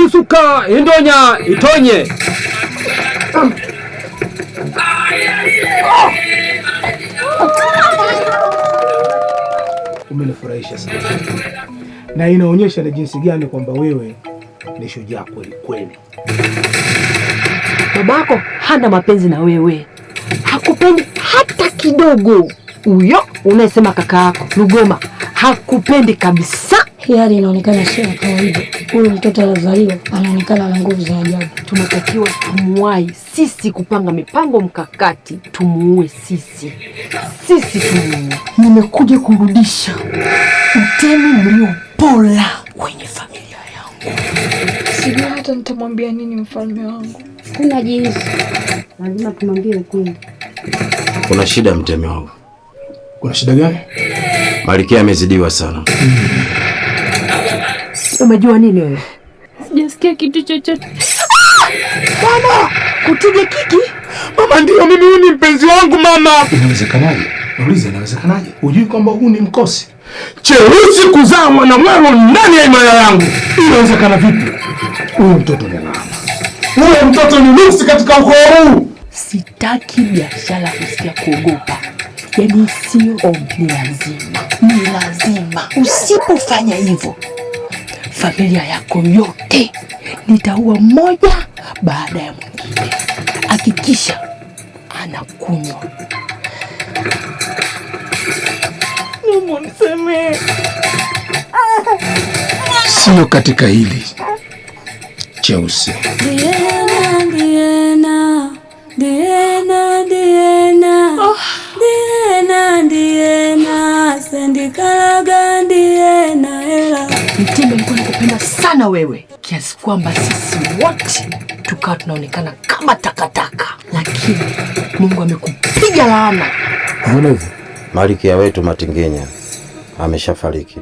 Isuka indonya itonye. Umenifurahisha sana na inaonyesha na jinsi gani kwamba wewe ni shujaa kweli kweli. Babako hana mapenzi na wewe, hakupendi hata kidogo. Huyo unayesema kaka yako Lugoma hakupendi kabisa. Hii hali inaonekana sio ya kawaida. Huyu mtoto aliyozaliwa anaonekana na nguvu za ajabu. Tunatakiwa tumuwai sisi kupanga mipango mkakati, tumuue sisi tumuue. Nimekuja kurudisha utemi mliopola kwenye familia yangu. Sijui hata nitamwambia nini mfalme wangu. Kuna jinsi, lazima tumwambie ukweli. Kuna shida mtemi wangu. Kuna shida gani? Malkia amezidiwa sana. Umejua nini wewe? Sijasikia kitu chochote. Mama, kutige kiki? Mama, ndio mimi, huyu ni mpenzi wangu mama. Inawezekanaje? Nauliza, inawezekanaje? Hujui kwamba huu ni mkosi cheusi kuzaa mwanamwero ndani ya imaya yangu? Inawezekana vipi? Huyu mtoto ni laana. Huyu mtoto ni nuksi katika ukoo huu. Sitaki biashara kusikia kuogopa. Yaani sio ni lazima. Ni lazima. Usipofanya hivyo, familia yako yote nitaua mmoja baada ya mwingine. Hakikisha anakunywa. Mungu nisamehe. Sio katika hili cheusi. Mtemi alikuwa anakupenda sana wewe kiasi kwamba sisi wote tukawa tunaonekana kama takataka, lakini Mungu amekupiga laana. Mbona hivyo? Malkia wetu Matingenya ameshafariki.